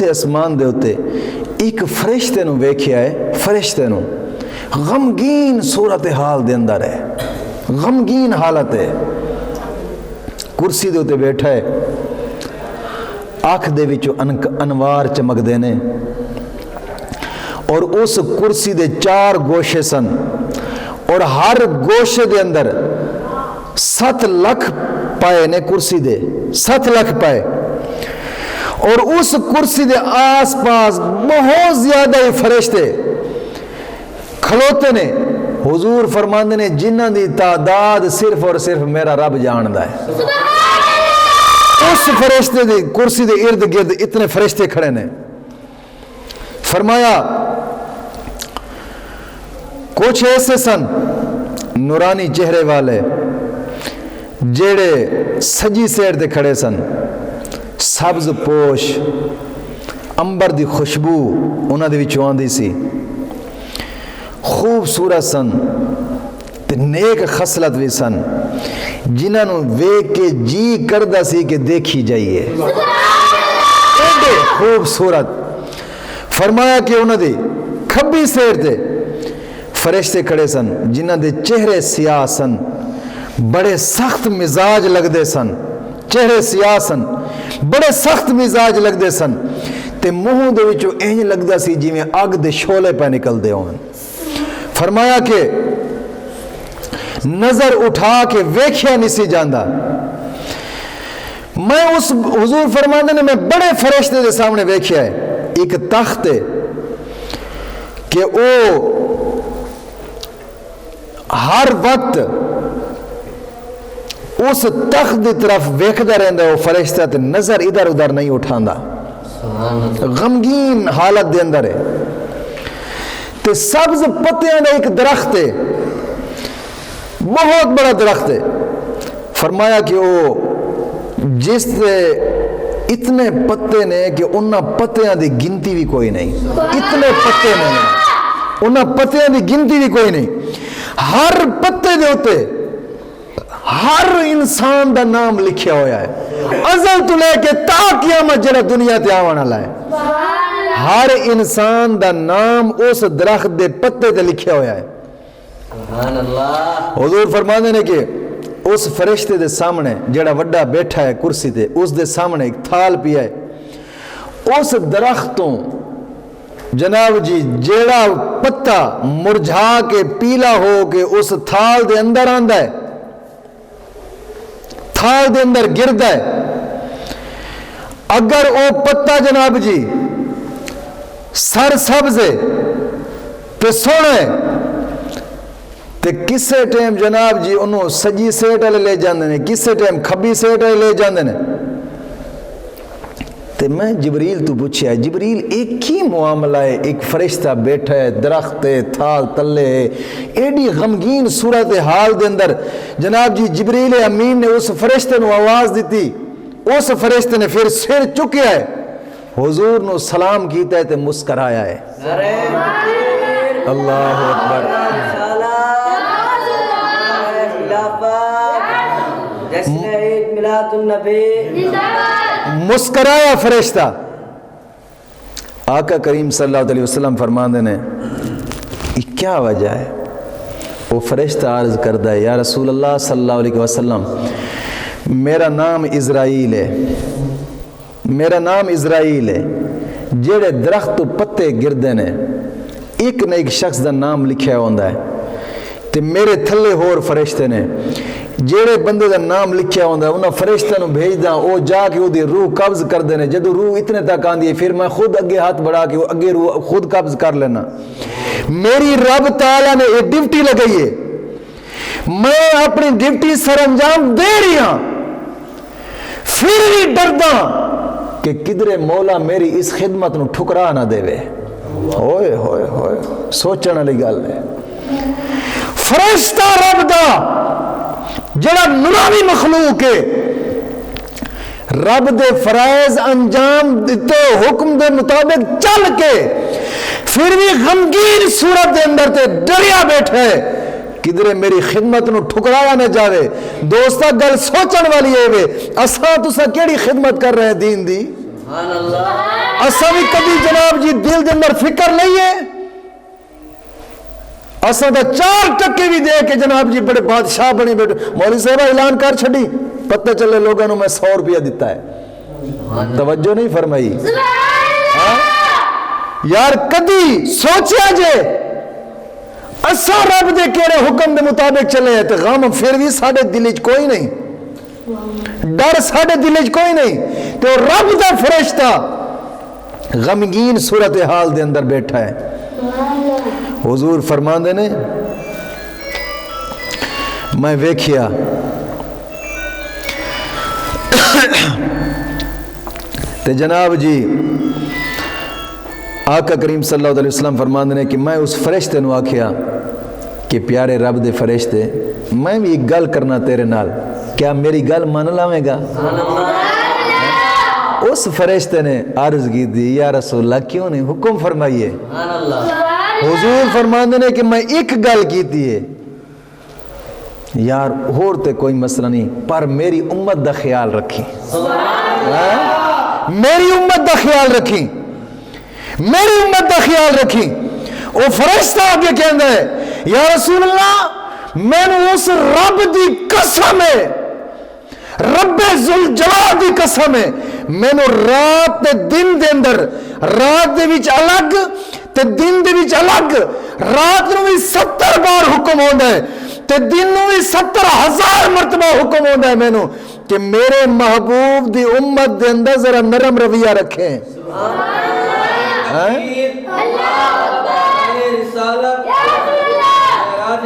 چوتھے اسمان دے ہوتے ایک فرشتے نو ویکھیا ہے، فرشتے نو غمگین صورتحال دے اندر ہے، غمگین حالت ہے، کرسی دے ہوتے بیٹھا ہے، آنکھ دے وچوں انوار چمک دینے، اور اس کرسی دے 4 گوشے سن، اور ہر گوشے دے اندر 7 لکھ پائے نے، کرسی دے 7 لکھ پائے، اور اس کرسی دے آس پاس بہت زیادہ ہی فرشتے کھلوتے نے۔ حضور فرماندے نے جنہاں دی تعداد صرف اور صرف میرا رب جاندا ہے۔ اس فرشتے دی کرسی دے ارد گرد اتنے فرشتے کھڑے نے۔ فرمایا کچھ ایسے سن نورانی چہرے والے جیڑے سجی سیڑ تے کھڑے سن، سبز پوش، امبر دی خوشبو انہاں دے وچوں آندی سی، خوبصورت سن تے نیک خصلت بھی سن، جنہاں نو ویکھ کے جی کردا سی کہ دیکھی جائیے، ایڈے خوبصورت۔ فرمایا کہ انہاں دی کھبی سیڑ تے فرشتے کھڑے سن جنہاں دے چہرے سیاہ سن، بڑے سخت مزاج لگدے سن، چہرے سیاہ سن، بڑے سخت مزاج لگدے سن، تے منہ دے وچوں انج لگدا سی جویں اگ دے شعلے پہ نکل دے ہون۔ فرمایا کہ نظر اٹھا کے ویکھیا نہیں سی جاندا۔ میں اس حضور فرماندے نے میں بڑے فرشتے دے سامنے ویکھیا ہے، ایک تخت ہے کہ او ہر وقت اس تخت دی طرف ویکھدا رہندا، وہ فرشتہ تے نظر ادھر ادھر نہیں اٹھاندا، غمگین حالت دے اندر ہے۔ تے سبز پتیاں دا ایک درخت ہے، بہت بڑا درخت ہے۔ فرمایا کہ وہ جس تے اتنے پتے نے کہ انہاں پتیاں دی گنتی بھی کوئی نہیں، اتنے پتے نے انہاں پتیاں دی گنتی بھی کوئی نہیں۔ ہر پتے دے ہوتے ہر انسان دا نام لکھیا ہویا ہے، ازل تو لے کے تا قیامت جڑا دنیا تے آون والا ہے، ہر انسان دا نام اس درخت دے پتے تے لکھیا ہویا ہے۔ سبحان اللہ۔ حضور فرماندے نے کہ اس فرشتے دے سامنے جڑا وڈا بیٹھا ہے کرسی تے، اس دے سامنے ایک تھال پیا ہے، اس درختوں جناب جی جیڑا پتا مرجھا کے پیلا ہو کے اس تھال دے اندر آندا ہے، تھال دے اندر گردا ہے، اگر او پتا جناب جی سر سبز ہے تے سونا ہے تے کسے ٹائم جناب جی انہوں سجی سیٹ والے لے جاندے نے، کسے ٹائم کھبی سیٹ والے لے جاندے نے۔ تے میں جبریل تو پوچھیا ہے، جبریل ایک ہی معاملہ ہے، ایک فرشتہ بیٹھا ہے درخت ہے تھال تلے ہے، ایڈی غمگین صورت حال دے اندر جناب جی جبریل امین نے اس فرشتے نو آواز دیتی، اس فرشتے نے پھر سر چکیا ہے، حضور نو سلام کیتا ہے تے مسکرایا ہے۔ اللہ اکبر۔ مسکرایا فرشتہ۔ آقا کریم صلی اللہ علیہ وسلم فرماندے نے یہ کیا وجہ ہے؟ وہ فرشتہ عرض کردہ ہے یا رسول اللہ صلی اللہ علیہ وسلم میرا نام اسرائیل ہے، میرا نام اسرائیل ہے، جیڑے درخت تو پتے گردے نے ایک نہ ایک شخص دا نام لکھیا ہوندا ہے، تے میرے تھلے ہور فرشتے نے جیڑے بندے دا نام لکھیا ہوندا ہے انہاں فرشتوں نو بھیج داں، او جا کے اودی روح قبض کر دینے، جدو روح اتنے تک آندی ہے پھر میں خود اگے ہاتھ بڑھا کے اگے روح خود قبض کر لینا۔ میری رب تعالیٰ نے ایک ڈیوٹی لگائی ہے، میں اپنی ڈیوٹی سر انجام دے رہی ہاں، پھر بھی ڈردا کہ کدھر مولا میری اس خدمت نو ٹھکرا نہ دے وے۔ ہوئے ہوئے ہوئے سوچنے والی گل ہے۔ فرشتہ رب دا جڑا نورانی مخلوق ہے، رب دے فرائض انجام دیتے حکم دے مطابق چل کے پھر بھی غمگین صورت دے اندر تے ڈریا بیٹھا ہے کدھر میری خدمت نو ٹھکرایا نہ جاوے۔ دوستا گل سوچن والی ہے وے اساں تساں کیڑی خدمت کر رہے ہیں دین دی؟ اسا بھی کبھی جناب جی دل دے اندر فکر نہیں ہے، اسا دا 4% بھی دے کے جناب جی بڑے بادشاہ بنے بیٹھے، مولوی صاحب اعلان کر چھڑی، پتہ چلے لوگوں نے میں 100 روپیہ دیتا ہے، توجہ نہیں فرمائی؟ یار کدی سوچیا جے اسا رب دے کیڑے حکم دے مطابق چلے تے غم پھر بھی ساڈے دل وچ کوئی نہیں، ڈر ساڈے دل وچ کوئی نہیں، تے رب دا فرشتہ غمگین صورتحال دے اندر بیٹھا ہے۔ حضور فرماندے نے میں ویکھیا تے جناب جی آقا کریم صلی اللہ علیہ وسلم فرماندے نے کہ میں اس فرشتے نو آکھیا کہ پیارے رب دے فرشتے میں بھی ایک گل کرنا تیرے نال، کیا میری گل مان لاویں گا؟ اس فرشتے نے عرض کی دی یا رسول اللہ کیوں نہیں، حکم فرمائیے۔ حضور فرماندے نے کہ میں ایک گل کیتی ہے یار اور تے کوئی مسئلہ نہیں، پر میری امت دا خیال رکھی، میری امت دا خیال رکھی، میری امت دا خیال رکھی۔ وہ فرشتہ آگے کہندا ہے یا رسول اللہ میں نے اس رب دی قسم ہے، رب ذوالجلال دی قسم ہے، میں نے رات تے دن دے اندر، رات دے وچ الگ تے دن دے وچ الگ، رات نو بھی 70 بار حکم ہوندا ہے تے دن نو بھی 70,000 مرتبہ حکم ہوندا ہے مینوں کہ میرے محبوب دی امت دے اندر ذرا نرم رویہ رکھیں۔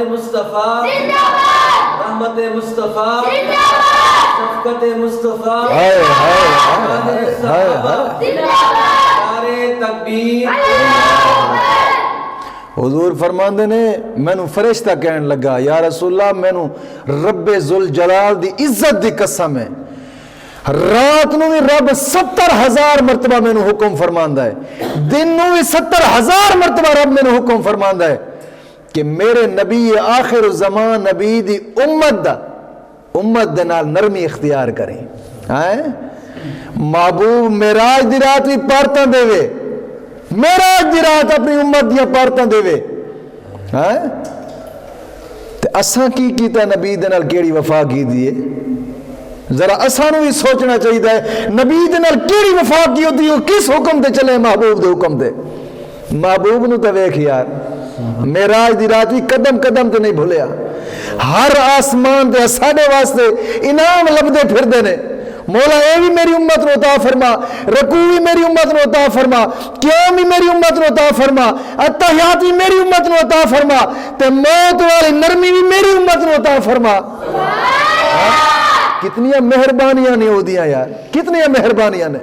مصطفیٰ رحمت مصطفیٰ شفقت مصطفیٰ تکبیر۔ حضور فرماندے نے مینو فرشتہ کہن لگا یا رسول اللہ مینو رب ذوالجلال دی عزت دی قسم ہے رات نو بھی رب 70,000 مرتبہ مینو حکم فرماندا ہے، دن نو بھی 70,000 مرتبہ رب مینو حکم فرماندا ہے کہ میرے نبی آخر الزمان نبی دی امت دے نال نرمی اختیار کریں۔ محبوب معراج دی رات بھی پارتاں دے وے، معراج دی رات اپنی امت دیاں پارتاں دے وے، تے اساں کی کیتا نبی دے نال کیڑی وفا کی دیئے؟ ذرا اساں نو بھی سوچنا چاہیے ہے نبی دے نال کیڑی وفا کی ہوتی ہے، کس حکم دے چلے محبوب دے حکم دے؟ محبوب نو تے ویکھ یار معراج دی رات بھی قدم قدم تے نہیں بھولیا، ہر آسمان تے ساڈے واسطے انعام لبدے پھردے نے، مولا اے بھی میری امت نو عطا فرما، رکوع بھی میری امت نو عطا فرما، قیام بھی میری امت نو عطا فرما، التحیات بھی میری امت نو عطا فرما، تے موت والی نرمی بھی میری امت نو عطا فرما۔ کتنی مہربانیاں نے ہو دیاں یار، کتنی مہربانیاں نے۔